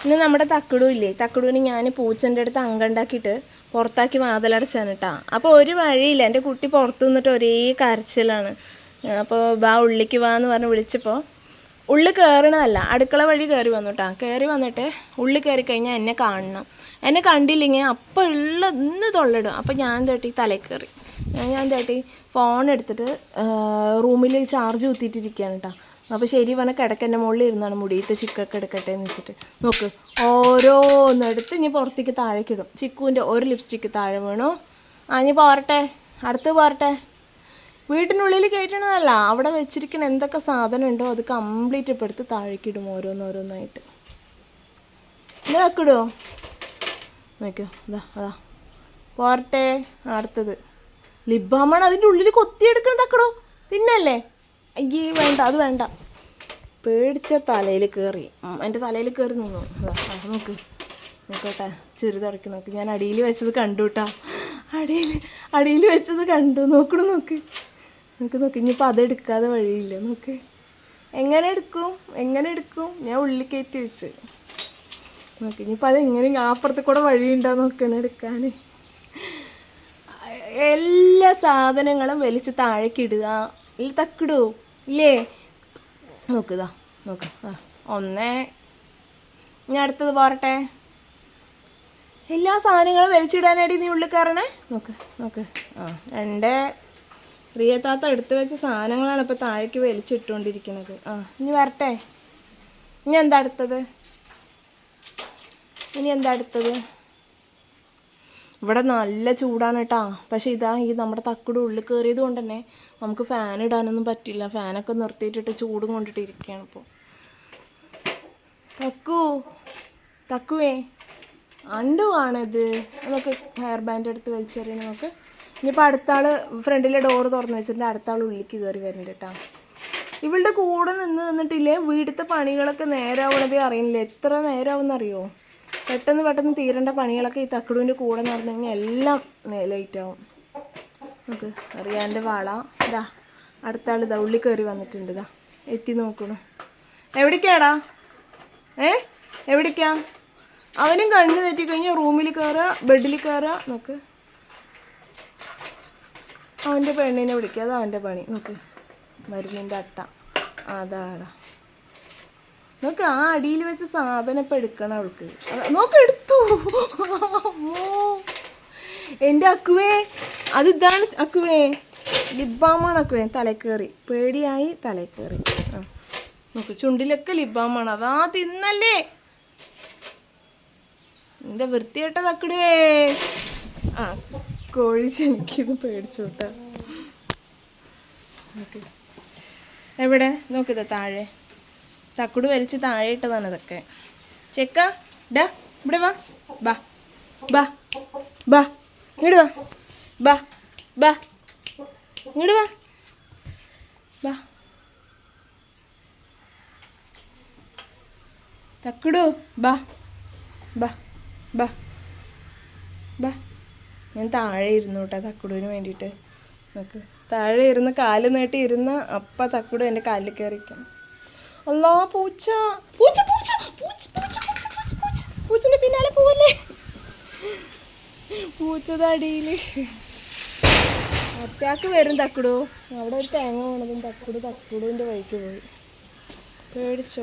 ഇന്ന് നമ്മുടെ തക്കടും ഇല്ലേ, തക്കടുവിന് ഞാൻ പൂച്ചൻ്റെ അടുത്ത് അങ്കണ്ടാക്കിയിട്ട് പുറത്താക്കി വാതിലടച്ചാണ് കേട്ടോ. അപ്പോൾ ഒരു വഴിയില്ല, എൻ്റെ കുട്ടി പുറത്ത് നിന്നിട്ട് ഒരേ കരച്ചിലാണ്. അപ്പോൾ വാ ഉള്ളിക്ക് വാ എന്ന് പറഞ്ഞ് വിളിച്ചപ്പോൾ ഉള്ളിൽ കയറണമല്ല, അടുക്കള വഴി കയറി വന്നു കേട്ടോ. കയറി വന്നിട്ട് ഉള്ളിൽ കയറി കഴിഞ്ഞാൽ എന്നെ കാണണം. എന്നെ കണ്ടില്ലെങ്കിൽ അപ്പം ഇന്ന് തൊള്ളിടും. അപ്പം ഞാൻ തേട്ടി തലയിൽ കയറി. ഞാൻ തേട്ടി ഫോൺ എടുത്തിട്ട് റൂമിൽ ചാർജ് കുത്തിയിട്ടിരിക്കുകയാണ് കേട്ടോ. അപ്പോൾ ശരി പറഞ്ഞാൽ കിടക്കൻ്റെ മുകളിൽ ഇരുന്നാണ് മുടിയിട്ട് ചിക്കൊക്കെ എടുക്കട്ടെ എന്ന് വെച്ചിട്ട് നോക്ക്, ഓരോന്നെടുത്ത് ഇനി പുറത്തേക്ക് താഴേക്കിടും. ചിക്കുവിൻ്റെ ഒരു ലിപ്സ്റ്റിക്ക് താഴെ വീണു. ഇനി പോരട്ടെ, അടുത്ത് പോരട്ടെ. വീട്ടിനുള്ളിൽ കയറ്റണതല്ല, അവിടെ വെച്ചിരിക്കുന്ന എന്തൊക്കെ സാധനം ഉണ്ടോ അത് കംപ്ലീറ്റ് ഇപ്പോൾ എടുത്ത് താഴേക്കിടും ഓരോന്നോരോന്നായിട്ട്. ഇതാക്കിടുമോ നോക്കിയോ, അതാ പോരട്ടെ. അടുത്തത് ലിബാമാണ് അതിൻ്റെ ഉള്ളിൽ കൊത്തിയെടുക്കണതാക്കടോ, തിന്നല്ലേ? അയ്യേ വേണ്ട, അത് വേണ്ട. പേടിച്ച തലയിൽ കയറി, എൻ്റെ തലയിൽ കയറി നിന്നു. നോക്ക് നോക്കട്ടെ, ചെറുതടക്കി നോക്ക്. ഞാൻ അടിയിൽ വെച്ചത് കണ്ടു കേട്ടോ, അടിയിൽ വെച്ചത് കണ്ടു. നോക്ക് നോക്ക്. ഇനിയിപ്പോൾ അതെടുക്കാതെ വഴിയില്ല. നോക്ക് എങ്ങനെ എടുക്കും. ഞാൻ ഉള്ളിൽ കയറ്റി വെച്ച് നോക്കി. ഇനിയിപ്പോൾ അതെങ്ങനെ അപ്പുറത്ത് കൂടെ വഴിയുണ്ടോ നോക്കണം എടുക്കാൻ. എല്ലാ സാധനങ്ങളും വലിച്ച് താഴേക്കിടുക. ഇതിൽ തക്കിടൂ ഇല്ലേ? നോക്ക് ഒന്നേ. ഞാൻ അടുത്തത് പോരട്ടെ. എല്ലാ സാധനങ്ങളും വലിച്ചിടാനായിട്ട് നീ ഉള്ളിൽ കയറണേ. നോക്ക്. എൻ്റെ പ്രിയത്താത്ത എടുത്തു വെച്ച സാധനങ്ങളാണ് ഇപ്പോൾ താഴേക്ക് വലിച്ചിട്ടുകൊണ്ടിരിക്കുന്നത്. ഇനി വരട്ടെ. ഇനി എന്താ അടുത്തത്? ഇവിടെ നല്ല ചൂടാണ് കേട്ടോ. പക്ഷേ ഇതാ ഈ നമ്മുടെ തക്കുട് ഉള്ളിൽ കയറിയത് കൊണ്ട് തന്നെ നമുക്ക് ഫാൻ ഇടാനൊന്നും പറ്റില്ല. ഫാനൊക്കെ നിർത്തിയിട്ടിട്ട് ചൂടും കൊണ്ടിട്ട് ഇരിക്കുകയാണ് ഇപ്പോൾ. തക്കുവേ അണ്ടുവാണിത്. നമുക്ക് ഹെയർ ബാൻഡ് എടുത്ത് വലിച്ചെറിയണം. നമുക്ക് ഇനിയിപ്പോൾ അടുത്ത ആൾ ഫ്രണ്ടിലെ ഡോറ് തുറന്ന് വെച്ചിട്ട് അടുത്ത ആൾ ഉള്ളിലേക്ക് കയറി വരുന്നുണ്ട് കേട്ടോ. ഇവളുടെ കൂടെ നിന്നിട്ടില്ലേ വീട്ടിലത്തെ പണികളൊക്കെ നേരാവണതേ അറിയില്ല. എത്ര നേരമാവുമെന്നറിയോ? പെട്ടെന്ന് തീരേണ്ട പണികളൊക്കെ ഈ തക്കടുവിൻ്റെ കൂടെ നടന്നു കഴിഞ്ഞാൽ എല്ലാം ലേറ്റാവും. നമുക്ക് അറിയാൻ്റെ വാള ഇതാ അടുത്ത ആൾ ഇതാ ഉള്ളിൽ കയറി വന്നിട്ടുണ്ട്. ഇതാ എത്തി നോക്കണു. എവിടേക്കാടാ? എവിടേക്കാ? അവനും കണ്ണ് തെറ്റിക്കഴിഞ്ഞാൽ റൂമിൽ കയറുക, ബെഡിൽ കയറുക. നോക്ക് അവൻ്റെ പെണ്ണിനെ വിളിക്കുക, അത് അവൻ്റെ പണി. നോക്ക് മരുന്നിൻ്റെ അട്ട അതാടാ. നോക്ക് ആ അടിയിൽ വെച്ച സാധനം ഇപ്പം എടുക്കണം അവൾക്ക്. നോക്ക് എടുത്തു. എൻ്റെ അക്കുവേ, അതിതാണ് അക്കുവേ, ലിബാമാണ് അക്കുവേ. തലക്കയറി പേടിയായി തലക്കയറി. നോക്ക് ചുണ്ടിലൊക്കെ ലിബാമാണ്. അതാ തിന്നല്ലേ എൻ്റെ വൃത്തികെട്ട തക്കിടുവേ. കോഴി എനിക്കിത് പേടിച്ചു വിട്ട. എവിടെ നോക്കിതാ താഴെ തക്കുട് വലിച്ച് താഴെ ഇട്ടതാണ് ഇതൊക്കെ. ചെക്ക ഡാ ഇവിടെ വാ ഇങ്ങോട്ട് വാ തക്കുടു ഞാൻ താഴെ ഇരുന്നു കേട്ടോ തക്കുടുവിന് വേണ്ടിയിട്ട്. നോക്ക് താഴെ ഇരുന്ന് കാല് നീട്ടി ഇരുന്ന് അപ്പം തക്കുടു എൻ്റെ കാലിൽ കയറിക്കാം. അല്ലാ പൂച്ചന്റെ പിന്നാലെ പോവല്ലേ. പൂച്ചത് അടിയിൽ അറ്റാക്ക് വരും തക്കുടു. അവിടെ ഒരു തേങ്ങ വീണതും തക്കുടുവിൻ്റെ വഴിക്ക് പോയി. പേടിച്ചോ.